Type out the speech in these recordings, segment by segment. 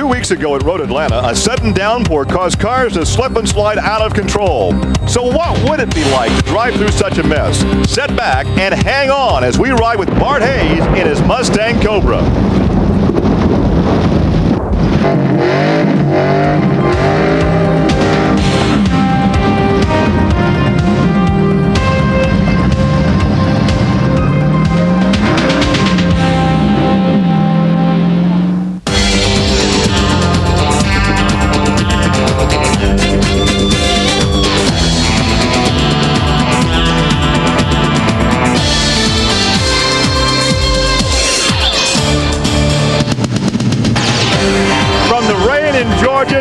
2 weeks ago at Road Atlanta, a sudden downpour caused cars to slip and slide out of control. So what would it be like to drive through such a mess? Sit back and hang on as we ride with Bart Hayes in his Mustang Cobra.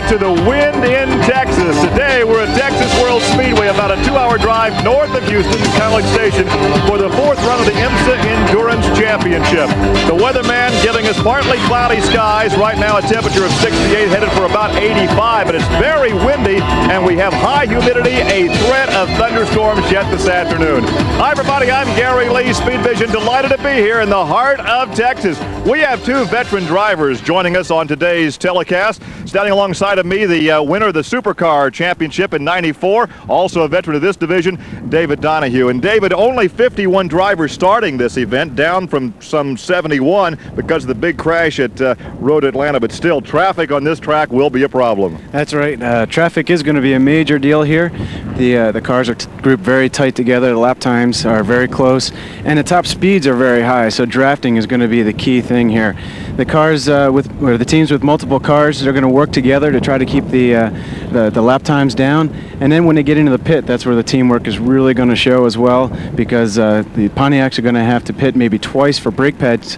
To the wind in Texas. Today we're at Texas World Speedway, about a 2-hour drive north of Houston to College Station for the 4th run of the IMSA Endurance Championship. The weatherman giving us partly cloudy skies. Right now a temperature of 68, headed for about 85, but it's very windy and we have high humidity, a threat of thunderstorms yet this afternoon. Hi everybody, I'm Gary Lee, Speed Vision, delighted to be here in the heart of Texas. We have 2 veteran drivers joining us on today's telecast. Standing alongside of me, the winner of the Supercar Championship in '94, also a veteran of this division, David Donahue. And David, only 51 drivers starting this event, down from some 71 because of the big crash at Road Atlanta, but still traffic on this track will be a problem. That's right. Traffic is going to be a major deal here. The cars are grouped very tight together, the lap times are very close, and the top speeds are very high, so drafting is going to be the key thing here. The cars the teams with multiple cars are going to work together to try to keep the lap times down, and then when they get into the pit, that's where the teamwork is really going to show as well, because the Pontiacs are going to have to pit maybe twice for brake pads,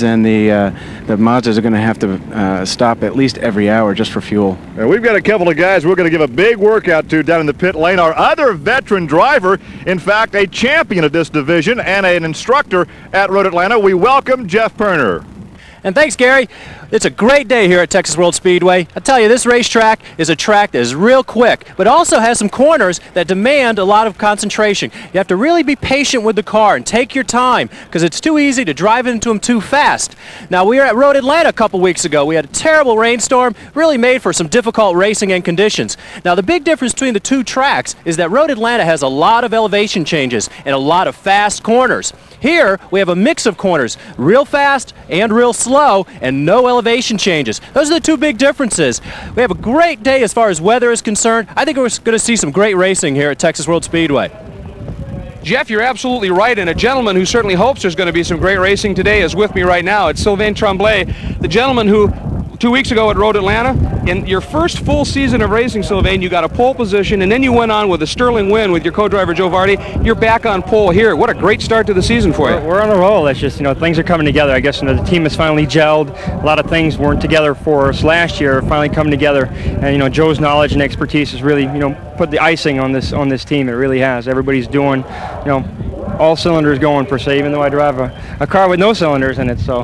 and the Mazdas are going to have to stop at least every hour just for fuel. And we've got a couple of guys we're going to give a big workout to down in the pit lane. Our other veteran driver, in fact, a champion of this division and an instructor at Road Atlanta. We welcome Jeff Perner. And thanks, Gary. It's a great day here at Texas World Speedway. I tell you, this racetrack is a track that is real quick, but also has some corners that demand a lot of concentration. You have to really be patient with the car and take your time, because it's too easy to drive into them too fast. Now, we were at Road Atlanta a couple weeks ago. We had a terrible rainstorm, really made for some difficult racing and conditions. Now, the big difference between the 2 tracks is that Road Atlanta has a lot of elevation changes and a lot of fast corners. Here, we have a mix of corners, real fast and real slow, and no elevation changes. Those are the 2 big differences. We have a great day as far as weather is concerned. I think we're going to see some great racing here at Texas World Speedway. Jeff, you're absolutely right, and a gentleman who certainly hopes there's going to be some great racing today is with me right now. It's Sylvain Tremblay, the gentleman who 2 weeks ago at Road Atlanta, in your first full season of racing, Sylvain, you got a pole position, and then you went on with a sterling win with your co-driver Joe Vardy. You're back on pole here. What a great start to the season for you. We're on a roll. It's just, things are coming together. I guess the team has finally gelled. A lot of things weren't together for us last year, finally coming together. And Joe's knowledge and expertise has really, put the icing on this team. It really has. Everybody's doing, all cylinders going per se, even though I drive a car with no cylinders in it. So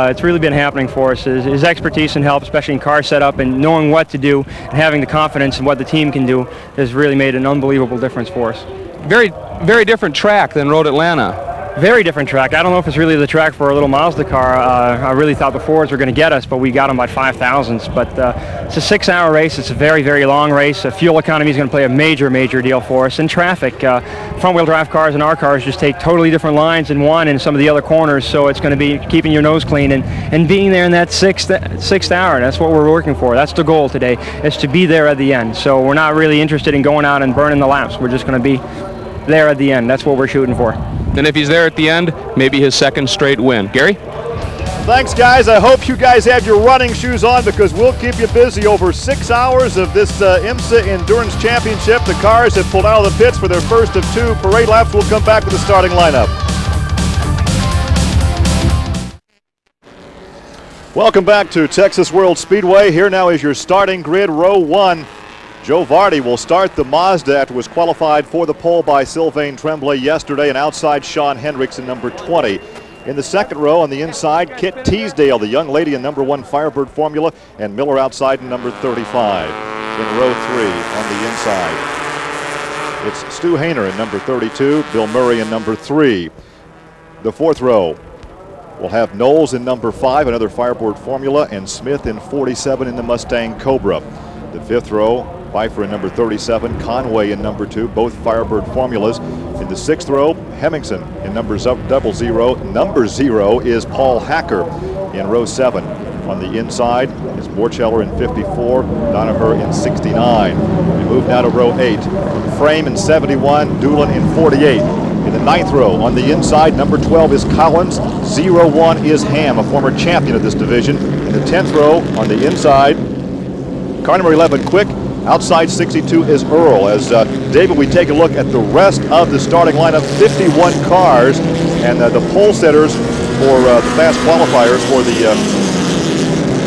it's really been happening for us. His expertise and help, especially in car setup and knowing what to do and having the confidence in what the team can do, has really made an unbelievable difference for us. Very, very different track than Road Atlanta. Very different track. I don't know if it's really the track for a little Mazda car. I really thought the Fords were going to get us, but we got them by 5,000ths. But it's a 6-hour race. It's a very, very long race. Fuel economy is going to play a major, major deal for us. And traffic, front-wheel drive cars and our cars just take totally different lines in one and some of the other corners. So it's going to be keeping your nose clean and being there in that sixth hour. That's what we're working for. That's the goal today, is to be there at the end. So we're not really interested in going out and burning the laps. We're just going to be there at the end. That's what we're shooting for. And if he's there at the end, maybe his second straight win. Gary? Thanks, guys. I hope you guys have your running shoes on, because we'll keep you busy over 6 hours of this IMSA Endurance Championship. The cars have pulled out of the pits for their first of 2 parade laps. We'll come back with the starting lineup. Welcome back to Texas World Speedway. Here now is your starting grid, row 1. Joe Vardy will start the Mazda after was qualified for the pole by Sylvain Tremblay yesterday, and outside Sean Hendricks in number 20. In the second row on the inside, Kit Teasdale, the young lady in number 1 Firebird Formula, and Miller outside in number 35. In row 3 on the inside, it's Stu Hayner in number 32, Bill Murray in number 3. The fourth row, We'll have Knowles in number 5, another Fireboard Formula, and Smith in 47 in the Mustang Cobra. The 5th row, Pfeiffer in number 37, Conway in number 2, both Firebird Formulas. In the 6th row, Hemmingson in number 00. Number 0 is Paul Hacker in row 7. On the inside is Borcheller in 54, Donaher in 69. We move now to row 8. Frame in 71, Doolin in 48. In the 9th row, on the inside, number 12 is Collins, 01 is Ham, a former champion of this division. In the 10th row, on the inside, car number 11, Quick. Outside 62 is Earl. As David, we take a look at the rest of the starting lineup, 51 cars, and the pole setters for the fast qualifiers for the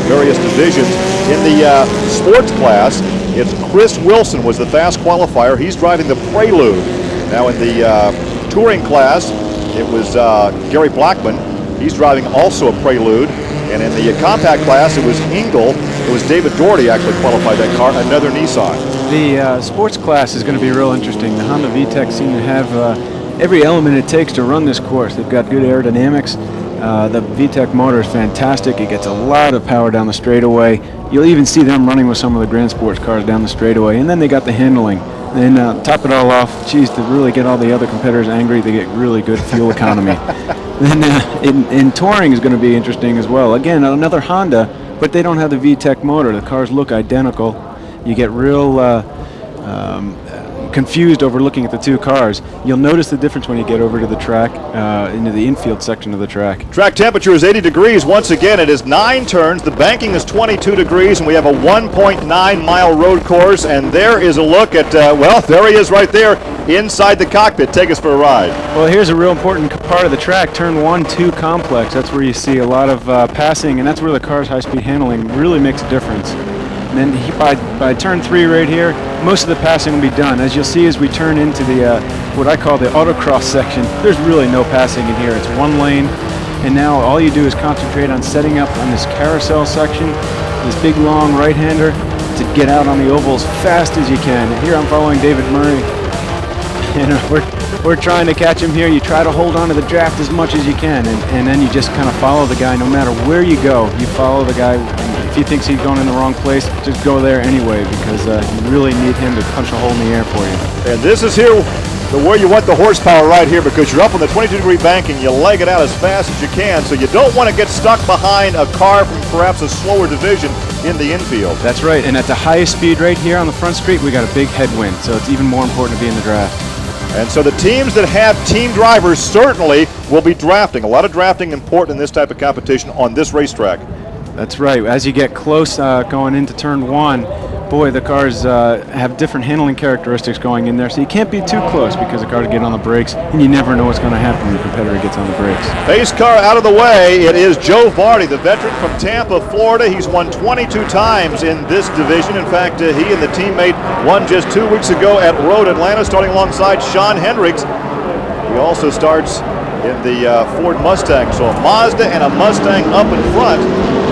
various divisions. In the sports class, it's Chris Wilson was the fast qualifier. He's driving the Prelude. Now in the touring class, it was Gary Blackman. He's driving also a Prelude. And in the compact class, it was Engel. It was David Doherty actually qualified that car, another Nissan. The sports class is going to be real interesting. The Honda VTEC seem to have every element it takes to run this course. They've got good aerodynamics. The VTEC motor is fantastic. It gets a lot of power down the straightaway. You'll even see them running with some of the Grand Sports cars down the straightaway. And then they got the handling. And top it all off, geez, to really get all the other competitors angry, they get really good fuel economy. Then in touring is going to be interesting as well. Again, another Honda, but they don't have the VTEC motor. The cars look identical. You get real confused over looking at the two cars. You'll notice the difference when you get over to the track, into the infield section of the track. Track temperature is 80 degrees. Once again, it is 9 turns. The banking is 22 degrees, and we have a 1.9-mile road course. And there is a look at, well, there he is right there inside the cockpit. Take us for a ride. Well, here's a real important part of the track, turn 1-2 complex. That's where you see a lot of passing, and that's where the car's high-speed handling really makes a difference. And then by turn 3 right here, most of the passing will be done. As you'll see as we turn into the what I call the autocross section, there's really no passing in here. It's one lane, and now all you do is concentrate on setting up on this carousel section, this big long right-hander, to get out on the oval as fast as you can. And here I'm following David Murray, and we're trying to catch him here. You try to hold on to the draft as much as you can, and then you just kind of follow the guy. No matter where you go, you follow the guy. If he thinks he's going in the wrong place, just go there anyway, because you really need him to punch a hole in the air for you. And this is here where you want the horsepower right here, because you're up on the 22-degree banking. You leg it out as fast as you can, so you don't want to get stuck behind a car from perhaps a slower division in the infield. That's right, and at the highest speed right here on the front straight, we got a big headwind, so it's even more important to be in the draft. And so the teams that have team drivers certainly will be drafting. A lot of drafting important in this type of competition on this racetrack. That's right. As you get close going into turn 1, boy, the cars have different handling characteristics going in there, so you can't be too close because the cars get on the brakes, and you never know what's going to happen when the competitor gets on the brakes. Pace car out of the way. It is Joe Vardy, the veteran from Tampa, Florida. He's won 22 times in this division. In fact, he and the teammate won just 2 weeks ago at Road Atlanta, starting alongside Sean Hendricks. He also starts in the Ford Mustang, so a Mazda and a Mustang up in front.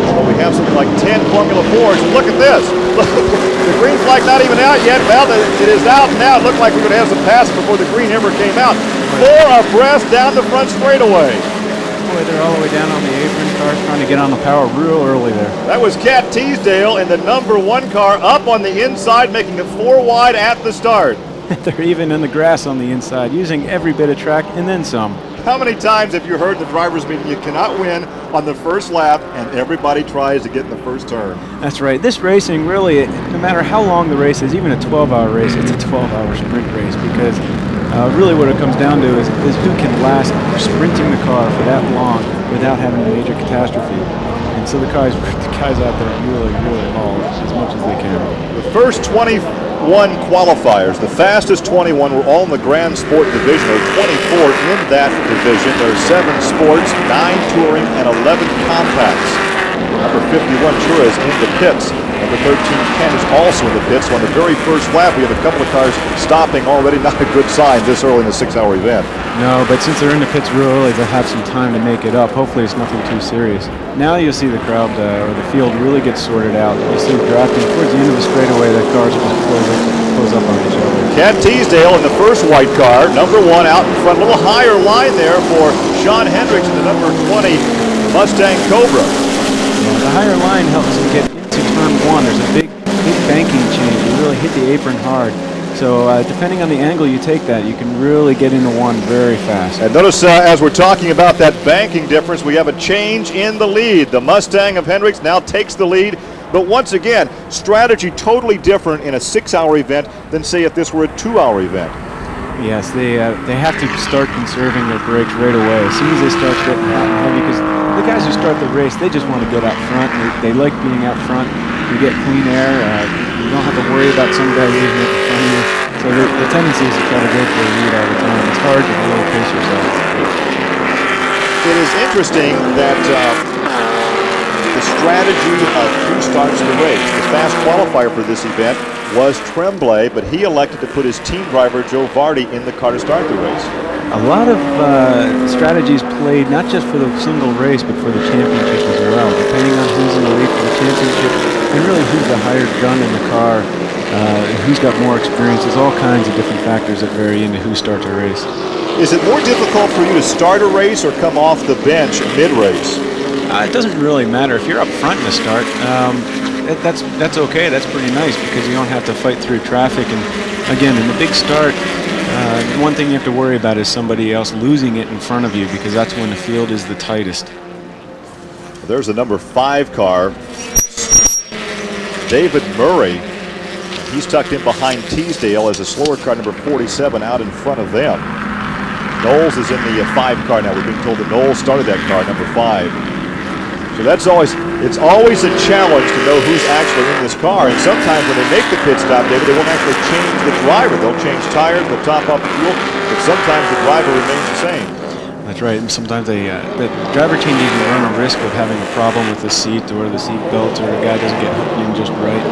Although we have something like 10 Formula 4s. Look at this. The green flag not even out yet. Well, it is out now. It looked like we were going to have some passes before the green ever came out. 4 abreast down the front straightaway. Boy, they're all the way down on the apron. Cars trying to get on the power real early there. That was Cat Teasdale in the number 1 car up on the inside, making it 4 wide at the start. They're even in the grass on the inside, using every bit of track and then some. How many times have you heard the driver's meeting, you cannot win on the first lap, and everybody tries to get in the first turn? That's right. This racing really, no matter how long the race is, even a 12-hour race, it's a 12-hour sprint race, because really what it comes down to is who can last sprinting the car for that long without having a major catastrophe. And so the guys out there really haul as much as they can. The first 21 qualifiers, the fastest 21 were all in the Grand Sport division. There are 24 in that division. There are 7 sports, 9 touring, and 11 compacts. Number 51 Chura is in the pits. Number 13 Ken is also in the pits. So on the very first lap, we have a couple of cars stopping already. Not a good sign this early in the 6-hour event. No, but since they're in the pits real early, they'll have some time to make it up. Hopefully it's nothing too serious. Now you'll see the crowd or the field really get sorted out. You'll see drafting towards the end of the straightaway. The cars will just close up on each other. Cat Teasdale in the first white car. Number 1 out in front. A little higher line there for Sean Hendricks in the number 20 Mustang Cobra. Yeah, the higher line helps him get into turn one. There's a big banking change. You really hit the apron hard. So depending on the angle you take that, you can really get into one very fast. And notice as we're talking about that banking difference, we have a change in the lead. The Mustang of Hendricks now takes the lead. But once again, strategy totally different in a 6-hour event than, say, if this were a 2-hour event. Yes, they have to start conserving their brakes right away. As soon as they start getting hot and heavy, because the guys who start the race, they just want to get out front. They like being out front. You get clean air. You don't have to worry about some guy leaving it in front of you. So the tendency is to try to go for a lead all the time. It's hard to really pace yourself. It is interesting that the strategy of who starts the race. The fast qualifier for this event was Tremblay, but he elected to put his team driver, Joe Vardy, in the car to start the race. A lot of strategies played not just for the single race, but for the championship as well, depending on who's in the lead for the championship, and really who's the hired gun in the car, who's got more experience. There's all kinds of different factors that vary into who starts a race. Is it more difficult for you to start a race or come off the bench mid-race? It doesn't really matter. If you're up front in the start, that's okay. That's pretty nice because you don't have to fight through traffic. And again, in the big start, one thing you have to worry about is somebody else losing it in front of you, because that's when the field is the tightest. There's the number 5 car, David Murray. He's tucked in behind Teasdale as a slower car, number 47, out in front of them. Knowles is in the 5 car now. We're being told that Knowles started that car, number 5. So it's always a challenge to know who's actually in this car. And sometimes when they make the pit stop, David, they won't actually change the driver. They'll change tires, they'll top off the fuel, but sometimes the driver remains the same. That's right. And sometimes the driver changes, you run a risk of having a problem with the seat or the seat belt, or the guy doesn't get hooked in just right.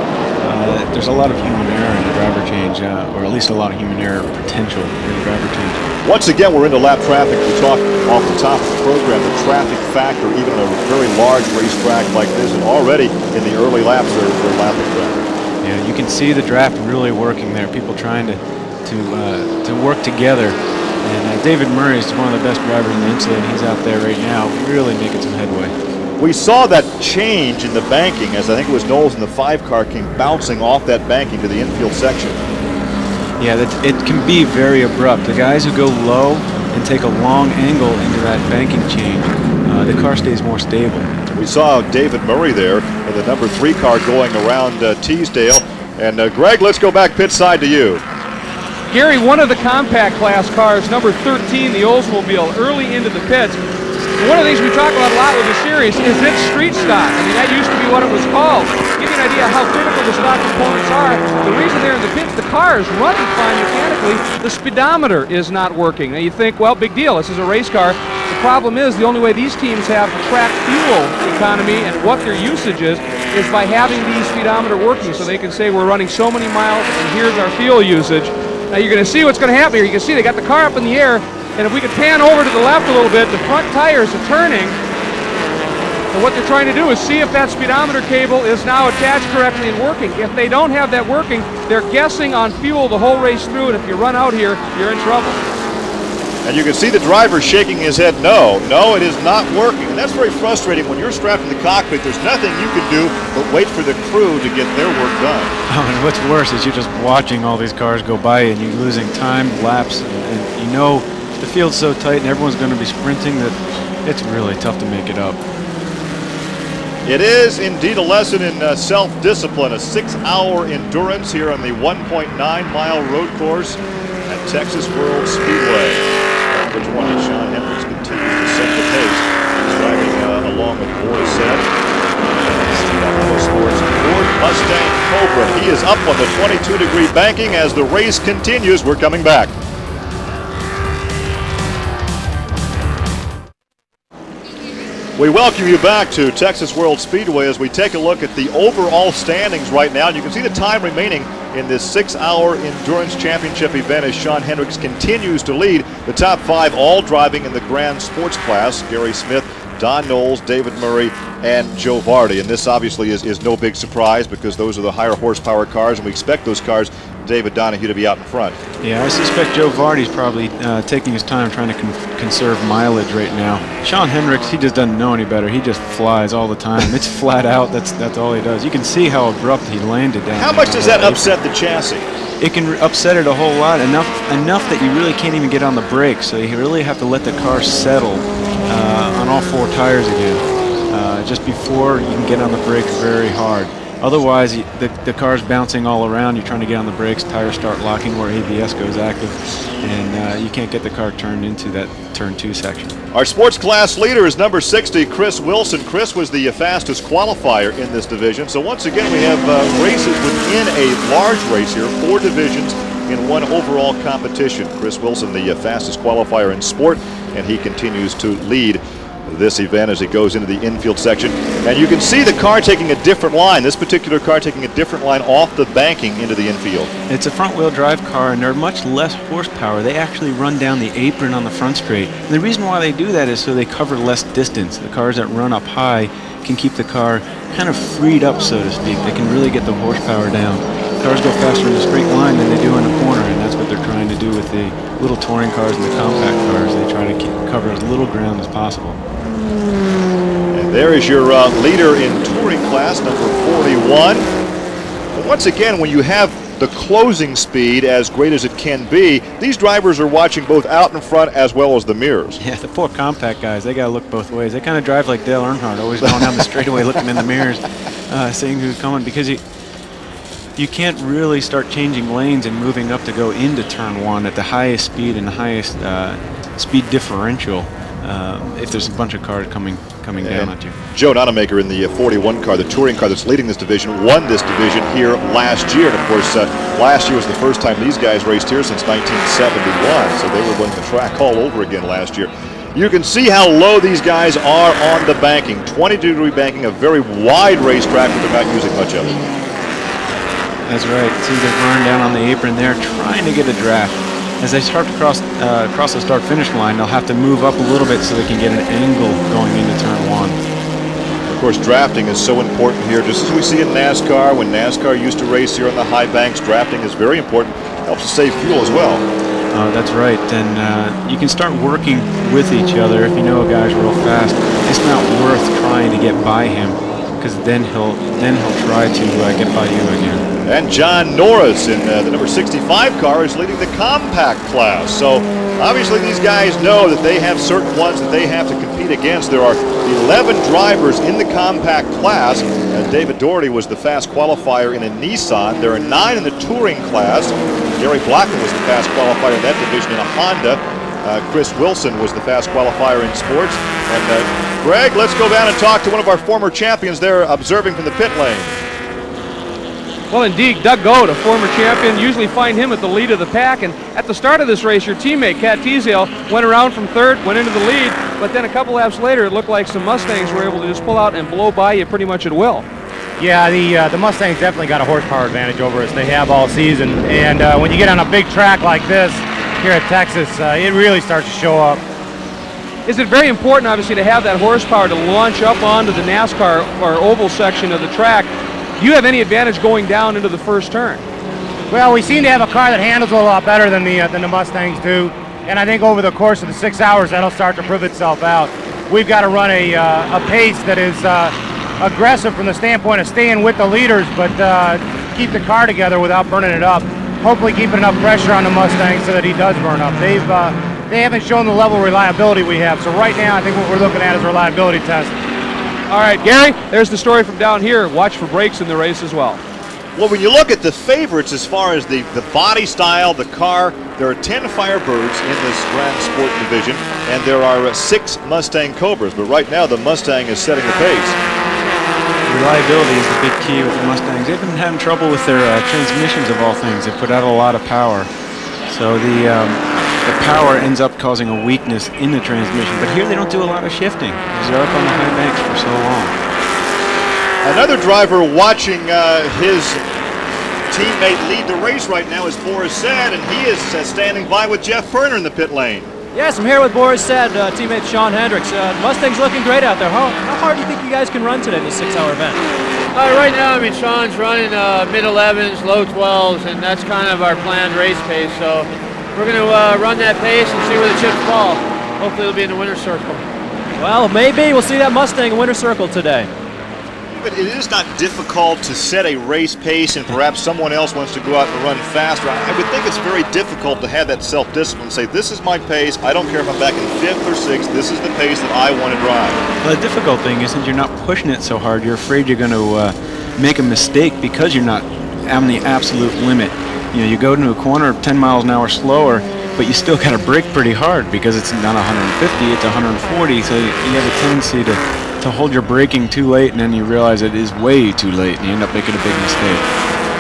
There's a lot of human error in the driver change, or at least a lot of human error potential in the driver change. Once again, we're into lap traffic. We talked off the top of the program, the traffic factor, even on a very large racetrack like this, and already in the early laps they're lapping traffic. Yeah, you can see the draft really working there. People trying to work together. And David Murray is one of the best drivers in the IMSA, and he's out there right now really making some headway. We saw that change in the banking as I think it was Knowles in the 5 car came bouncing off that banking to the infield section. Yeah, it can be very abrupt. The guys who go low and take a long angle into that banking change, the car stays more stable. We saw David Murray there in the number 3 car going around Teasdale. And Greg, let's go back pit side to you. Gary, one of the compact class cars, number 13, the Oldsmobile, early into the pits. One of the things we talk about a lot with the series is its street stock. I mean, that used to be what it was called. To give you an idea how critical the stock components are, the reason they're in the pits, the car is running fine mechanically, the speedometer is not working. Now you think, well, big deal, this is a race car. The problem is the only way these teams have track fuel economy and what their usage is by having the speedometer working, so they can say we're running so many miles and here's our fuel usage. Now you're going to see what's going to happen here. You can see they got the car up in the air, and if we could pan over to the left a little bit, the front tires are turning. And what they're trying to do is see if that speedometer cable is now attached correctly and working. If they don't have that working, they're guessing on fuel the whole race through, and if you run out here, you're in trouble. And you can see the driver shaking his head, no, it is not working. And that's very frustrating when you're strapped in the cockpit. There's nothing you can do but wait for the crew to get their work done. Oh, and what's worse is you're just watching all these cars go by and you're losing time, laps, and you know the field's so tight and everyone's going to be sprinting that it's really tough to make it up. It is indeed a lesson in self-discipline, a 6-hour endurance here on the 1.9-mile road course at Texas World Speedway. Number 20, Sean Hendricks continues to set the pace. He's driving along with Boris Said. Sports Ford Mustang Cobra. He is up on the 22-degree banking as the race continues. We're coming back. We welcome you back to Texas World Speedway as we take a look at the overall standings right now. And you can see the time remaining in this 6-hour endurance championship event as Sean Hendricks continues to lead. The top 5 all driving in the Grand Sports class. Gary Smith Don Knowles, David Murray, and Joe Vardy. And this obviously is no big surprise because those are the higher horsepower cars, and we expect those cars, David Donahue, to be out in front. Yeah, I suspect Joe Vardy's probably taking his time trying to conserve mileage right now. Sean Hendricks, he just doesn't know any better. He just flies all the time. It's flat out. That's all he does. You can see how abrupt he landed down. How much does that upset the chassis? It can upset it a whole lot, enough that you really can't even get on the brakes. So you really have to let the car settle on all 4 tires again, just before you can get on the brakes very hard. Otherwise, the car's bouncing all around. You're trying to get on the brakes, tires start locking where ABS goes active, and you can't get the car turned into that turn 2 section. Our sports class leader is number 60, Chris Wilson. Chris was the fastest qualifier in this division. So once again, we have races within a large race here, 4 divisions in one overall competition. Chris Wilson, the fastest qualifier in sport, and he continues to lead this event as it goes into the infield section. And you can see the car taking a different line, this particular car taking a different line off the banking into the infield. It's a front-wheel drive car, and they're much less horsepower. They actually run down the apron on the front straight. And the reason why they do that is so they cover less distance. The cars that run up high can keep the car kind of freed up, so to speak. They can really get the horsepower down. Cars go faster in a straight line than they do in a corner, and that's what they're trying to do with the little touring cars and the compact cars. They try to cover as little ground as possible. And there is your leader in touring class, number 41. And once again, when you have the closing speed as great as it can be, these drivers are watching both out in front as well as the mirrors. Yeah, the poor compact guys, they got to look both ways. They kind of drive like Dale Earnhardt, always going down the straightaway looking in the mirrors, seeing who's coming, because you can't really start changing lanes and moving up to go into turn 1 at the highest speed and the highest speed differential if there's a bunch of cars coming down at you. Joe Nonamaker in the 41 car, the touring car that's leading this division, won this division here last year. And of course, last year was the first time these guys raced here since 1971. So they were running the track all over again last year. You can see how low these guys are on the banking. 22-degree banking, a very wide racetrack, but they're not using much of it. That's right. See, they're running down on the apron there, trying to get a draft. As they start to cross the start-finish line, they'll have to move up a little bit so they can get an angle going into turn 1. Of course, drafting is so important here, just as we see in NASCAR. When NASCAR used to race here on the high banks, drafting is very important. Helps to save fuel as well. That's right, and you can start working with each other. If you know a guy's real fast, it's not worth trying to get by him, because then he'll try to get by you again. And John Norris in the number 65 car is leading the compact class. So obviously these guys know that they have certain ones that they have to compete against. There are 11 drivers in the compact class. David Doherty was the fast qualifier in a Nissan. There are 9 in the touring class. Gary Blackman was the fast qualifier in that division in a Honda. Chris Wilson was the fast qualifier in sports. And Greg, let's go down and talk to one of our former champions there observing from the pit lane. Well, indeed, Doug Goad, a former champion, usually find him at the lead of the pack. And at the start of this race, your teammate, Cat Teasdale, went around from third, went into the lead. But then a couple laps later, it looked like some Mustangs were able to just pull out and blow by you pretty much at will. Yeah, the Mustangs definitely got a horsepower advantage over us. They have all season. And when you get on a big track like this here at Texas, it really starts to show up. Is it very important, obviously, to have that horsepower to launch up onto the NASCAR or oval section of the track? Do you have any advantage going down into the first turn? Well, we seem to have a car that handles a lot better than the Mustangs do, and I think over the course of the 6 hours that'll start to prove itself out. We've got to run a pace that is aggressive from the standpoint of staying with the leaders, but keep the car together without burning it up. Hopefully keeping enough pressure on the Mustang so that he does burn up. They haven't shown the level of reliability we have, so right now I think what we're looking at is a reliability test. All right, Gary, there's the story from down here. Watch for breaks in the race as well. Well, when you look at the favorites as far as the body style, the car, there are 10 Firebirds in this Grand Sport division, and there are 6 Mustang Cobras. But right now, the Mustang is setting the pace. Reliability is the big key with the Mustangs. They've been having trouble with their transmissions of all things. They put out a lot of power. So the power ends up causing a weakness in the transmission. But here they don't do a lot of shifting because they're up on the high banks for so long. Another driver watching his teammate lead the race right now is Boris Said, and he is standing by with Jeff Perner in the pit lane. Yes, I'm here with Boris Said, teammate Sean Hendricks. Mustang's looking great out there. How hard do you think you guys can run today in this 6-hour event? Right now, I mean, Sean's running mid-11s, low 12s, and that's kind of our planned race pace. So we're going to run that pace and see where the chips fall. Hopefully it'll be in the winner's circle. Well, maybe we'll see that Mustang in winner's circle today. But it is not difficult to set a race pace and perhaps someone else wants to go out and run faster. I would think it's very difficult to have that self-discipline, say this is my pace, I don't care if I'm back in 5th or 6th, this is the pace that I want to drive. Well, the difficult thing is since you're not pushing it so hard, you're afraid you're going to make a mistake because you're not on the absolute limit. You know, you go into a corner 10 miles an hour slower, but you still got to brake pretty hard because it's not 150, it's 140, so you have a tendency to hold your braking too late, and then you realize it is way too late, and you end up making a big mistake.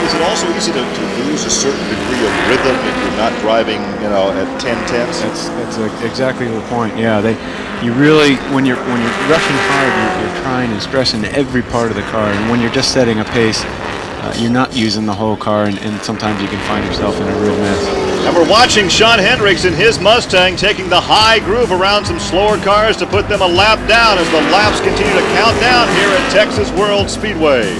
Is it also easy to lose a certain degree of rhythm if you're not driving, you know, at 10/10? That's exactly the point. Yeah, you really when you're rushing hard, you're trying and stressing every part of the car, and when you're just setting a pace, you're not using the whole car, and sometimes you can find yourself in a real mess. And we're watching Sean Hendricks in his Mustang taking the high groove around some slower cars to put them a lap down as the laps continue to count down here at Texas World Speedway.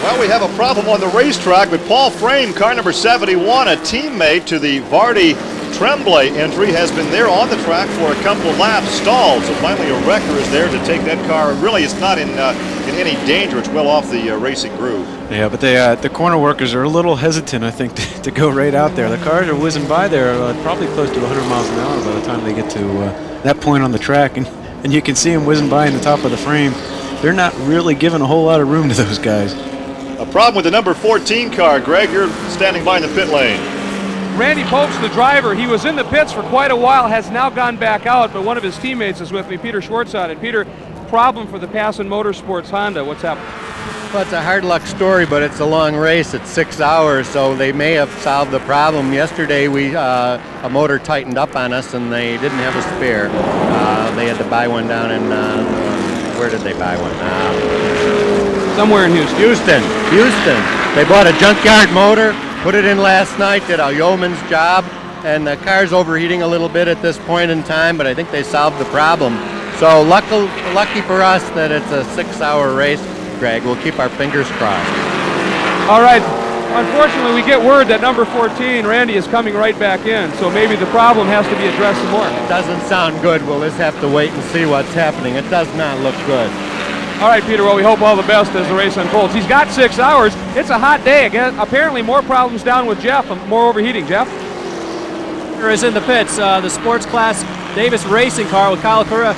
Well, we have a problem on the racetrack, but Paul Frame, car number 71, a teammate to the Vardy Tremblay entry, has been there on the track for a couple of laps, stalled. So finally a wrecker is there to take that car. Really, it's not in any danger. It's well off the racing groove. Yeah, but the corner workers are a little hesitant, I think, to go right out there. The cars are whizzing by there probably close to 100 miles an hour by the time they get to that point on the track. And you can see them whizzing by in the top of the frame. They're not really giving a whole lot of room to those guys. A problem with the number 14 car. Greg, you're standing by in the pit lane. Randy Pope's the driver. He was in the pits for quite a while, has now gone back out, but one of his teammates is with me, Peter Schwartzon. And Peter, problem for the Passon Motorsports Honda. What's happened? Well, it's a hard luck story, but it's a long race. It's 6 hours, so they may have solved the problem. Yesterday, a motor tightened up on us, and they didn't have a spare. They had to buy one down in, where did they buy one? Somewhere in Houston. Houston. They bought a junkyard motor, put it in last night, did a yeoman's job, and the car's overheating a little bit at this point in time, but I think they solved the problem. So lucky for us that it's a 6-hour race, Greg. We'll keep our fingers crossed. All right. Unfortunately, we get word that number 14, Randy, is coming right back in, so maybe the problem has to be addressed some more. It doesn't sound good. We'll just have to wait and see what's happening. It does not look good. All right, Peter, well, we hope all the best as the race unfolds. He's got 6 hours. It's a hot day. Again, apparently more problems down with Jeff, more overheating. Jeff? Is in the pits. The sports class Davis racing car with Kyle Cura.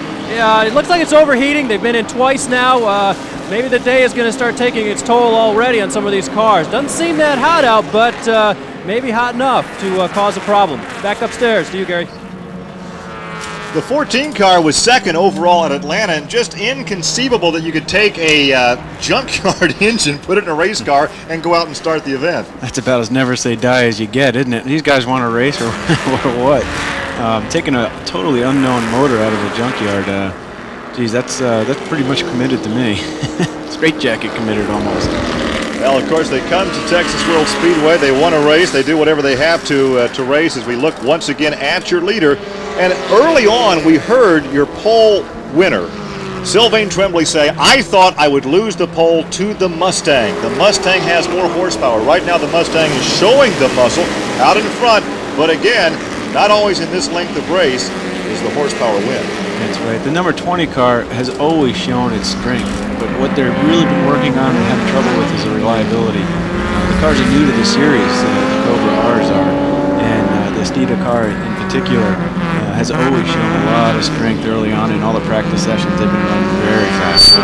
It looks like it's overheating. They've been in twice now. Maybe the day is going to start taking its toll already on some of these cars. Doesn't seem that hot out, but maybe hot enough to cause a problem. Back upstairs to you, Gary. The 14 car was second overall at Atlanta, and just inconceivable that you could take a junkyard engine, put it in a race car, and go out and start the event. That's about as never say die as you get, isn't it? These guys want to race or what? Taking a totally unknown motor out of a junkyard, geez, that's pretty much committed to me. Straight jacket committed almost. Well, of course, they come to Texas World Speedway. They want to race. They do whatever they have to race as we look once again at your leader. And early on, we heard your pole winner, Sylvain Tremblay, say, I thought I would lose the pole to the Mustang. The Mustang has more horsepower. Right now, the Mustang is showing the muscle out in front. But again, not always in this length of race is the horsepower win. That's right. The number 20 car has always shown its strength, but what they've really been working on and having trouble with is the reliability. The cars are new to the series, the Cobra R's are, and the Steeda car in particular has always shown a lot of strength early on in all the practice sessions. They've been running very fast.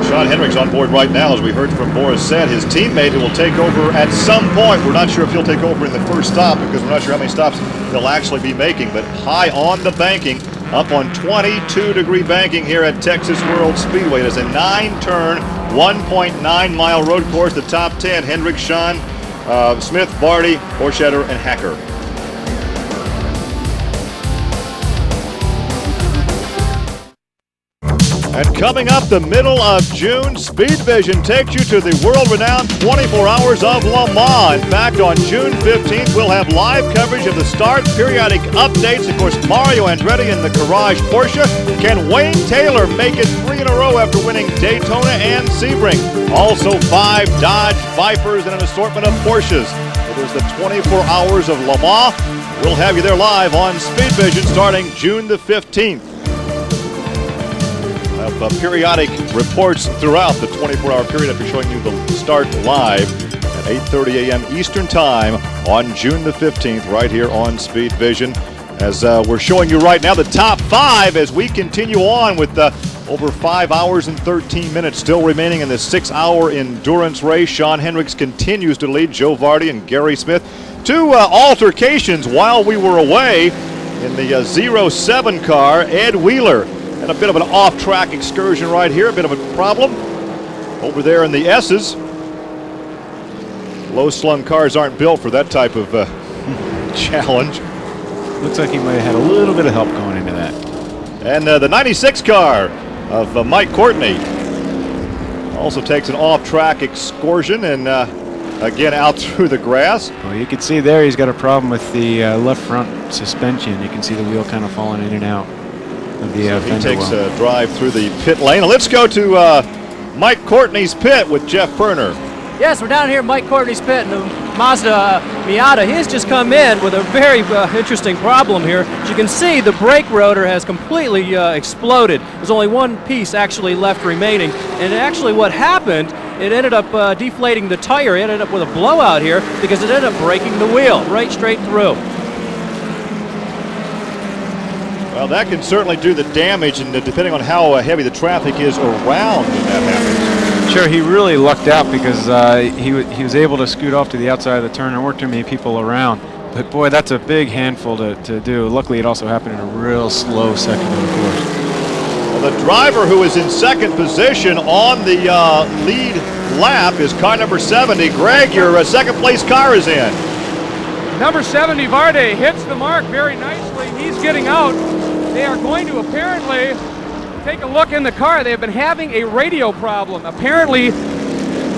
Sean Hendricks on board right now, as we heard from Boris Said, his teammate who will take over at some point. We're not sure if he'll take over in the first stop because we're not sure how many stops he'll actually be making, but high on the banking, up on 22-degree banking here at Texas World Speedway. It is a 9-turn, 1.9-mile road course. The top 10, Hendricks, Sean, Smith, Vardy, Borchetter, and Hacker. And coming up the middle of June, Speed Vision takes you to the world-renowned 24 Hours of Le Mans. In fact, on June 15th, we'll have live coverage of the start, periodic updates. Of course, Mario Andretti in the Garage Porsche. Can Wayne Taylor make it 3 in a row after winning Daytona and Sebring? Also 5 Dodge Vipers and an assortment of Porsches. It is the 24 Hours of Le Mans. We'll have you there live on Speed Vision starting June the 15th. Periodic reports throughout the 24-hour period after showing you the start live at 8:30 a.m. Eastern Time on June the 15th right here on Speed Vision. As we're showing you right now the top 5 as we continue on with over 5 hours and 13 minutes still remaining in this 6-hour endurance race. Sean Hendricks continues to lead Joe Vardy and Gary Smith. 2 altercations while we were away in the 07 car. Ed Wheeler and a bit of an off-track excursion right here, a bit of a problem. Over there in the S's, low-slung cars aren't built for that type of challenge. Looks like he might have had a little bit of help going into that. And the 96 car of Mike Courtney also takes an off-track excursion and again out through the grass. Well, you can see there he's got a problem with the left front suspension. You can see the wheel kind of falling in and out. He takes a drive through the pit lane. Let's go to Mike Courtney's pit with Jeff Perner. Yes, we're down here at Mike Courtney's pit in the Mazda Miata. He has just come in with a very interesting problem here. As you can see, the brake rotor has completely exploded. There's only one piece actually left remaining. And actually what happened, it ended up deflating the tire. It ended up with a blowout here because it ended up breaking the wheel right straight through. Well, that can certainly do the damage, and depending on how heavy the traffic is around when that happens. Sure, he really lucked out because he was able to scoot off to the outside of the turn. There weren't too many people around. But boy, that's a big handful to do. Luckily, it also happened in a real slow section of the course. Well, the driver who is in second position on the lead lap is car number 70. Greg, your second place car is in. Number 70, Vardy, hits the mark very nicely. He's getting out. They are going to apparently take a look in the car. They have been having a radio problem. Apparently,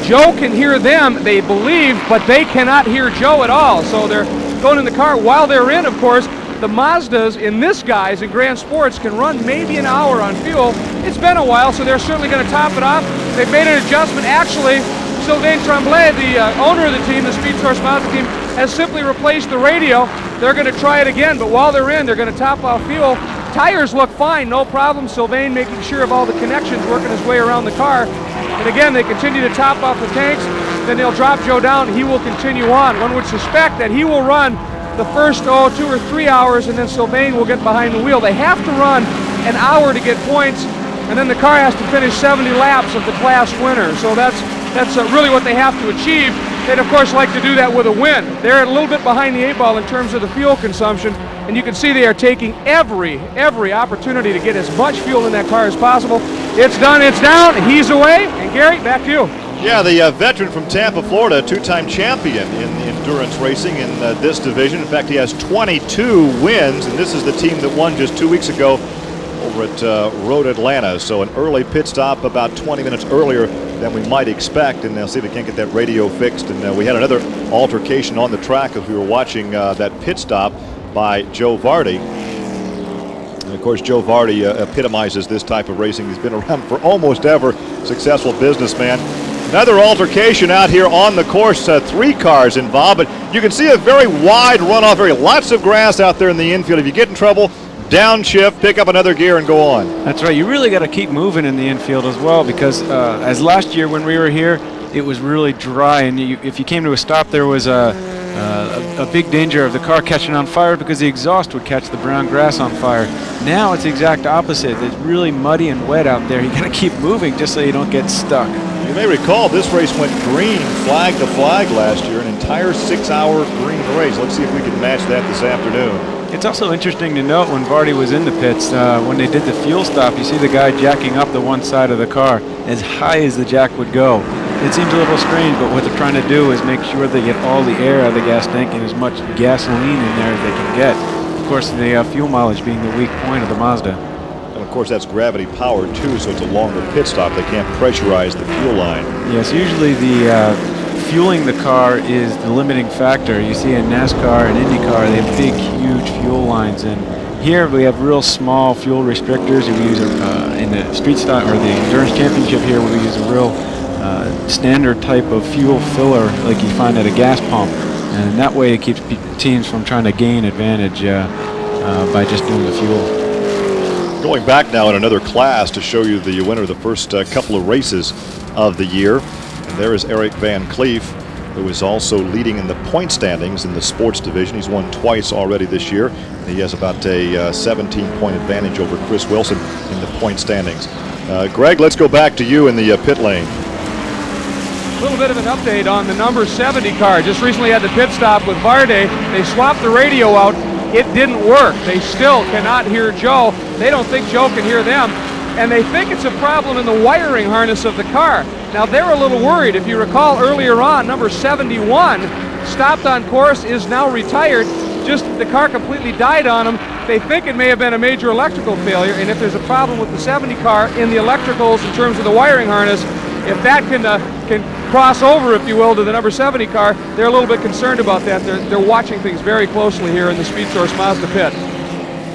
Joe can hear them, they believe, but they cannot hear Joe at all. So they're going in the car. While they're in, of course, the Mazdas in this guise in Grand Sports can run maybe an hour on fuel. It's been a while, so they're certainly going to top it off. They've made an adjustment. Actually, Sylvain Tremblay, the owner of the team, the Speed Source Mazda team, has simply replaced the radio. They're going to try it again, but while they're in, they're going to top off fuel. Tires look fine, no problem. Sylvain making sure of all the connections, working his way around the car. And again, they continue to top off the tanks. Then they'll drop Joe down. He will continue on. One would suspect that he will run the first 2 or 3 hours, and then Sylvain will get behind the wheel. They have to run an hour to get points, and then the car has to finish 70 laps of the class winner. So that's really what they have to achieve. They'd, of course, like to do that with a win. They're a little bit behind the 8 ball in terms of the fuel consumption, and you can see they are taking every opportunity to get as much fuel in that car as possible. It's done, it's down, he's away, and Gary, back to you. Yeah, the veteran from Tampa, Florida, 2-time champion in endurance racing in this division. In fact, he has 22 wins, and this is the team that won just 2 weeks ago over at Road Atlanta. So an early pit stop about 20 minutes earlier than we might expect, and they'll see if they can't get that radio fixed. And we had another altercation on the track as we were watching that pit stop by Joe Vardy. And of course, Joe Vardy epitomizes this type of racing. He's been around for almost ever, successful businessman. Another altercation out here on the course, 3 cars involved, but you can see a very wide runoff, lots of grass out there in the infield. If you get in trouble, downshift, pick up another gear, and go on. That's right. You really got to keep moving in the infield as well, because as last year when we were here, it was really dry, and if you came to a stop, there was a big danger of the car catching on fire because the exhaust would catch the brown grass on fire. Now it's the exact opposite. It's really muddy and wet out there. You got to keep moving just so you don't get stuck. You may recall this race went green flag to flag last year, an entire 6-hour green race. Let's see if we can match that this afternoon. It's also interesting to note when Vardy was in the pits, when they did the fuel stop, you see the guy jacking up the one side of the car as high as the jack would go. It seems a little strange, but what they're trying to do is make sure they get all the air out of the gas tank and as much gasoline in there as they can get. Of course, the fuel mileage being the weak point of the Mazda. And of Of course, that's gravity powered too, so it's a longer pit stop. They can't pressurize the fuel line. Yes, usually the fueling the car is the limiting factor. You see in NASCAR and IndyCar, they have big, huge fuel lines, and here we have real small fuel restrictors. We use in the street style or the endurance championship here, we use a real standard type of fuel filler like you find at a gas pump, and that way it keeps teams from trying to gain advantage by just doing the fuel. Going back now in another class to show you the winner of the first couple of races of the year. And there is Eric Van Cleef, who is also leading in the point standings in the sports division. He's won twice already this year. He has about a 17-point advantage over Chris Wilson in the point standings. Greg, let's go back to you in the pit lane. A little bit of an update on the number 70 car. Just recently had the pit stop with Varde. They swapped the radio out. It didn't work. They still cannot hear Joe. They don't think Joe can hear them. And they think it's a problem in the wiring harness of the car. Now they're a little worried. If you recall earlier on, number 71 stopped on course, is now retired. Just the car completely died on him. They think it may have been a major electrical failure, and if there's a problem with the 70 car in the electricals in terms of the wiring harness, if that can cross over, if you will, to the number 70 car, they're a little bit concerned about that. They're watching things very closely here in the Speed Source Mazda pit.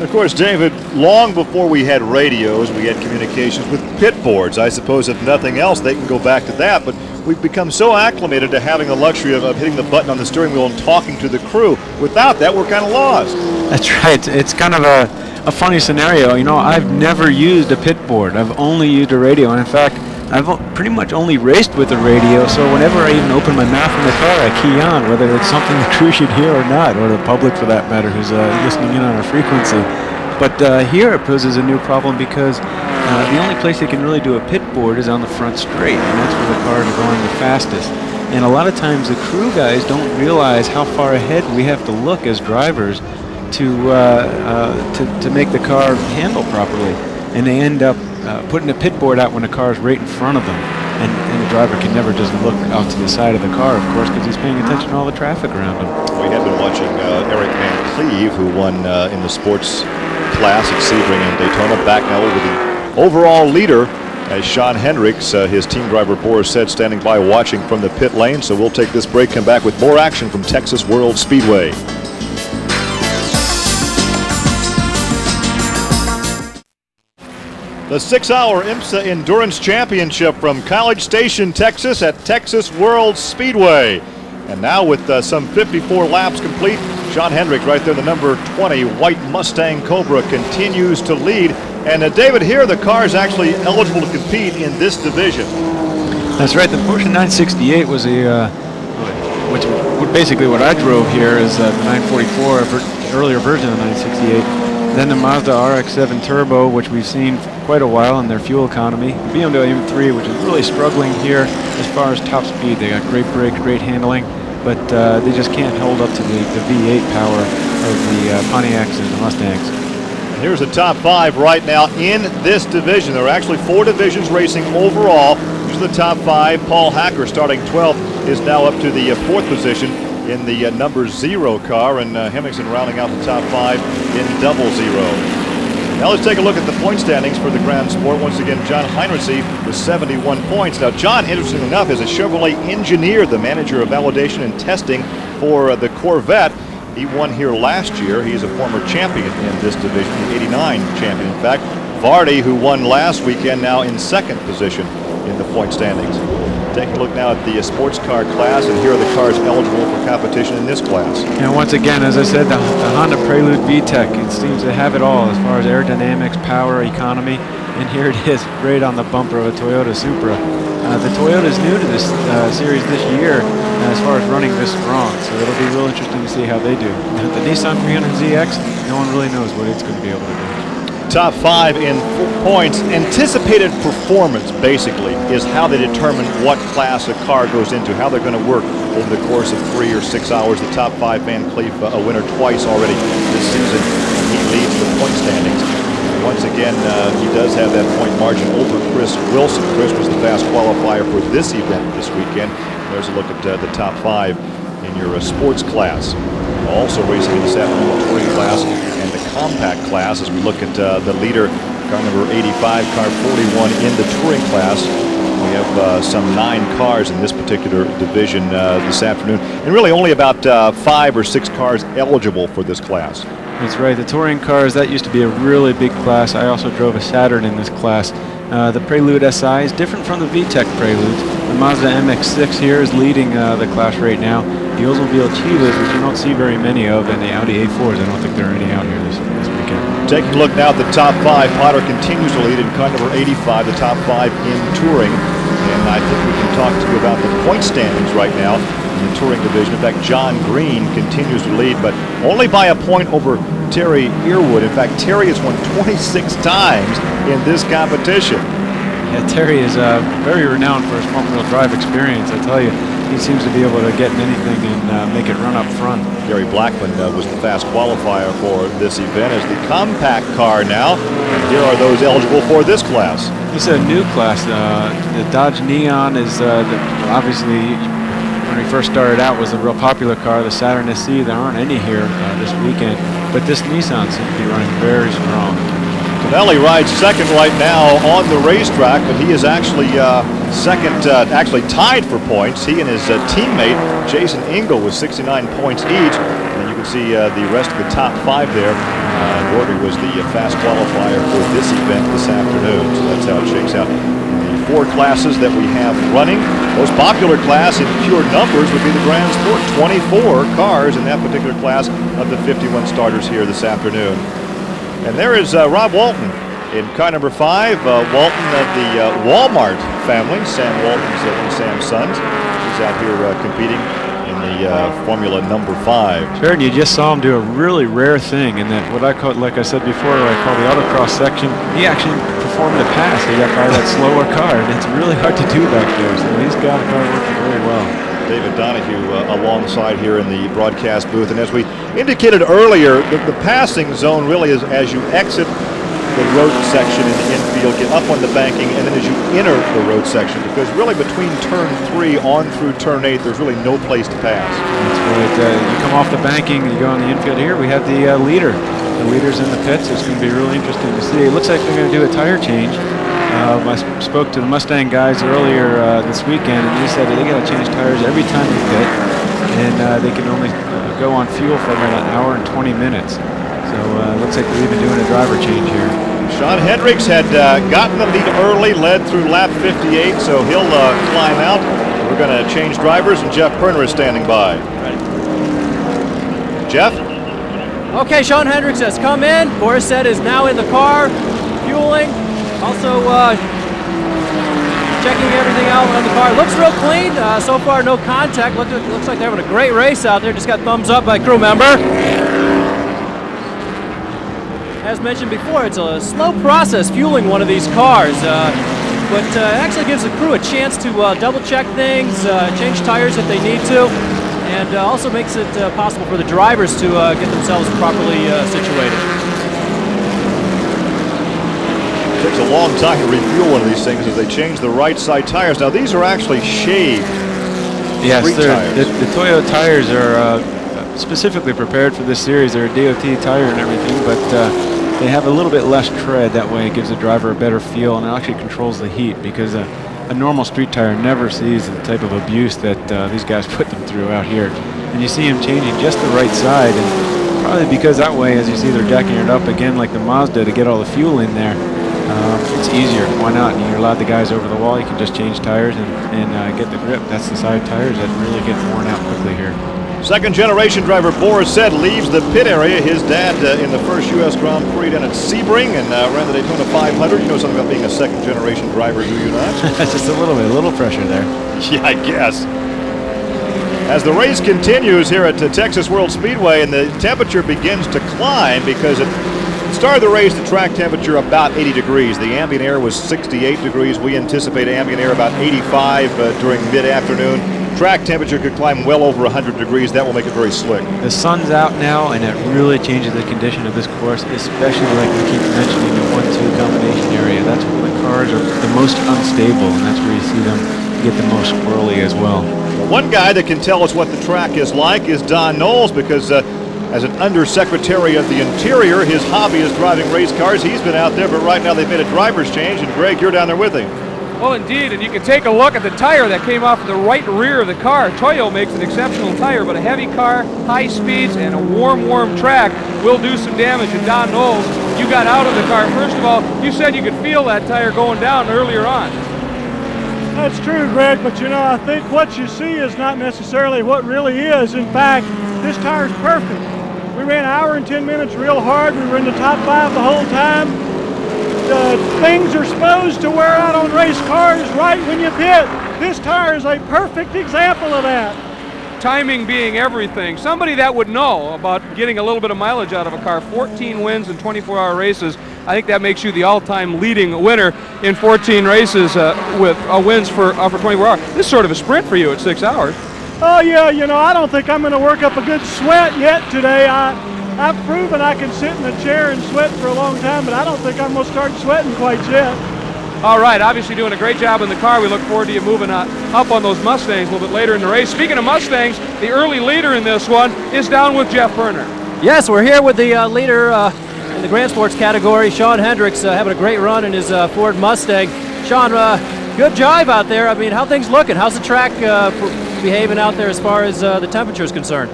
Of course, David, long before we had radios, we had communications with pit boards. I suppose if nothing else, they can go back to that, but we've become so acclimated to having the luxury of hitting the button on the steering wheel and talking to the crew. Without that, we're kind of lost. That's right. It's kind of a funny scenario. You know, I've never used a pit board. I've only used a radio, and in fact, I've pretty much only raced with the radio, so whenever I even open my mouth in the car, I key on, whether it's something the crew should hear or not, or the public for that matter, who's listening in on our frequency. But here it poses a new problem because the only place they can really do a pit board is on the front straight, and that's where the cars are going the fastest. And a lot of times the crew guys don't realize how far ahead we have to look as drivers to make the car handle properly. And they end up putting a pit board out when the car is right in front of them. And the driver can never just look out to the side of the car, of course, because he's paying attention to all the traffic around him. We have been watching Eric Van Cleef, who won in the sports class at Sebring and Daytona, back now over the overall leader as Sean Hendricks, his team driver Boris said, standing by watching from the pit lane. So we'll take this break, come back with more action from Texas World Speedway. The 6-hour IMSA Endurance Championship from College Station, Texas at Texas World Speedway. And now with some 54 laps complete, Sean Hendricks right there, the number 20 white Mustang Cobra, continues to lead. And David, here the car is actually eligible to compete in this division. That's right. The Porsche 968 was basically what I drove here is the 944, earlier version of the 968. Then the Mazda RX-7 Turbo, which we've seen for quite a while in their fuel economy. BMW M3, which is really struggling here as far as top speed. They got great brakes, great handling, but they just can't hold up to the V8 power of the Pontiacs and the Mustangs. And here's the top 5 right now in this division. There are actually 4 divisions racing overall. These are the top 5. Paul Hacker, starting 12th, is now up to the 4th position in the number 0 car, and Hemmingson rounding out the top 5 in 00. Now let's take a look at the point standings for the Grand Sport. Once again, John Heinrichsey with 71 points. Now, John, interestingly enough, is a Chevrolet engineer, the manager of validation and testing for the Corvette. He won here last year. He's a former champion in this division, the 89 champion, in fact. Vardy, who won last weekend, now in 2nd position in the point standings. Taking a look now at the sports car class, and here are the cars eligible for competition in this class. And once again, as I said, the Honda Prelude VTEC, it seems to have it all as far as aerodynamics, power, economy, and here it is, right on the bumper of a Toyota Supra. The Toyota is new to this series this year as far as running this strong, so it'll be real interesting to see how they do. The Nissan 300ZX, no one really knows what it's going to be able to do. Top 5 in points. Anticipated performance, basically, is how they determine what class a car goes into, how they're going to work over the course of 3 or 6 hours. The top 5, Van Cleef, a winner twice already this season. He leads the point standings. Once again, he does have that point margin over Chris Wilson. Chris was the fast qualifier for this event this weekend. There's a look at the top 5 in your sports class. Also racing in this afternoon, the touring class and the compact class, as we look at the leader, car number 85, car 41 in the touring class. We have some 9 cars in this particular division this afternoon, and really only about 5 or 6 cars eligible for this class. That's right. The touring cars, that used to be a really big class. I also drove a Saturn in this class. The Prelude SI is different from the VTEC Preludes. The Mazda MX-6 here is leading the class right now. The Oldsmobile Chivas, which you don't see very many of, and the Audi A4s, I don't think there are any out here this weekend. Taking a look now at the top 5, Potter continues to lead in car number 85, the top 5 in touring. And I think we can talk to you about the point standings right now in the touring division. In fact, John Green continues to lead, but only by a point over Terry Earwood. In fact, Terry has won 26 times in this competition. Yeah, Terry is very renowned for his front-wheel drive experience. I tell you, he seems to be able to get in anything and make it run up front. Gary Blackman was the fast qualifier for this event as the compact car now. And here are those eligible for this class. This is a new class. The Dodge Neon is obviously, when we first started out, was a real popular car. The Saturn SC, there aren't any here this weekend, but this Nissan seems to be running very strong. Tonelli rides second right now on the racetrack, but he is actually second, actually tied for points. He and his teammate, Jason Engel, with 69 points each. And you can see the rest of the top 5 there. Gordy was the fast qualifier for this event this afternoon, so that's how it shakes out. The 4 classes that we have running, most popular class in pure numbers would be the Grand Sport. 24 cars in that particular class of the 51 starters here this afternoon. And there is Rob Walton in car number 5. Walton of the Walmart family. Sam Walton's one of Sam's sons. He's out here competing in the Formula number 5. Sure, and you just saw him do a really rare thing in that what I call, like I said before, what I call the autocross section. He actually performed a pass. He got by that slower car, and it's really hard to do back there. So he's got a car working very well. David Donahue alongside here in the broadcast booth. And as we indicated earlier, the passing zone really is as you exit the road section in the infield, get up on the banking, and then as you enter the road section, because really between turn 3 on through turn 8, there's really no place to pass. That's right. You come off the banking, you go on the infield here, we have the leader. The leader's in the pits. It's going to be really interesting to see. It looks like they're going to do a tire change. I spoke to the Mustang guys earlier this weekend, and they said that they got to change tires every time they pit, and they can only go on fuel for about an hour and 20 minutes. So it looks like they're even doing a driver change here. Sean Hendricks had gotten the lead early, led through lap 58, so he'll climb out. We're going to change drivers, and Jeff Perner is standing by. Ready. Jeff? Okay, Sean Hendricks has come in. Borisset is now in the car, fueling. Also checking everything out on the car. Looks real clean. So far, no contact. Looks like they're having a great race out there. Just got thumbs up by crew member. As mentioned before, it's a slow process fueling one of these cars, but it actually gives the crew a chance to double check things, change tires if they need to, and also makes it possible for the drivers to get themselves properly situated. It takes a long time to refuel one of these things as they change the right side tires. Now these are actually shaved street tires. The Toyota tires are specifically prepared for this series. They're a DOT tire and everything, but they have a little bit less tread. That way it gives the driver a better feel, and it actually controls the heat, because a normal street tire never sees the type of abuse that these guys put them through out here. And you see them changing just the right side, and probably because that way, as you see, they're jacking it up again like the Mazda to get all the fuel in there. It's easier. Why not? And you allow the guys over the wall, you can just change tires and get the grip. That's the side tires that really get worn out quickly here. Second generation driver Boris said leaves the pit area. His dad in the first U.S. Grand Prix down at Sebring and ran the Daytona 500. You know something about being a second generation driver, do you not? Just a little pressure there. Yeah, I guess. As the race continues here at Texas World Speedway, and the temperature begins to climb, because at the start of the race, the track temperature about 80 degrees. The ambient air was 68 degrees. We anticipate ambient air about 85 during mid-afternoon. Track temperature could climb well over 100 degrees. That will make it very slick. The sun's out now, and it really changes the condition of this course, especially like we keep mentioning the 1-2 combination area. That's where the cars are the most unstable, and that's where you see them get the most squirrely as well. One guy that can tell us what the track is like is Don Knowles, because as an undersecretary of the Interior. His hobby is driving race cars. He's been out there, but right now they've made a driver's change, and Greg, you're down there with him. Well, indeed, and you can take a look at the tire that came off the right rear of the car. Toyo makes an exceptional tire, but a heavy car, high speeds, and a warm track will do some damage. And Don Knowles, you got out of the car. First of all, you said you could feel that tire going down earlier on. That's true, Greg, but you know, I think what you see is not necessarily what really is. In fact, this tire's perfect. We ran an hour and 10 minutes real hard. We were in the top 5 the whole time. Things are supposed to wear out on race cars right when you pit. This tire is a perfect example of that. Timing being everything. Somebody that would know about getting a little bit of mileage out of a car, 14 wins in 24-hour races, I think that makes you the all-time leading winner in 14 races with wins for 24 hours. This is sort of a sprint for you at 6 hours. Oh yeah, you know, I don't think I'm going to work up a good sweat yet today. I've proven I can sit in a chair and sweat for a long time, but I don't think I'm going to start sweating quite yet. All right, obviously doing a great job in the car. We look forward to you moving up on those Mustangs a little bit later in the race. Speaking of Mustangs, the early leader in this one is down with Jeff Berner. Yes, we're here with the leader in the Grand Sports category, Sean Hendricks, having a great run in his Ford Mustang. Sean, good jive out there. I mean, how things looking? How's the track behaving out there as far as the temperature is concerned?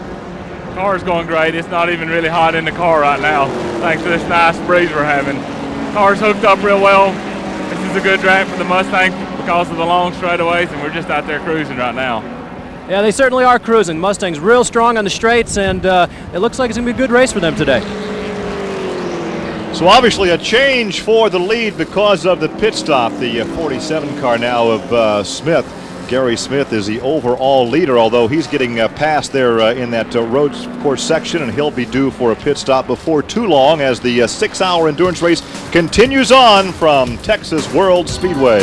Car's going great. It's not even really hot in the car right now, thanks to this nice breeze we're having. Car's hooked up real well. This is a good track for the Mustang because of the long straightaways, and we're just out there cruising right now. Yeah, they certainly are cruising. Mustang's real strong on the straights, and it looks like it's going to be a good race for them today. So obviously a change for the lead because of the pit stop. The 47 car now of Smith. Gary Smith is the overall leader, although he's getting past there in that road course section, and he'll be due for a pit stop before too long as the 6-hour endurance race continues on from Texas World Speedway.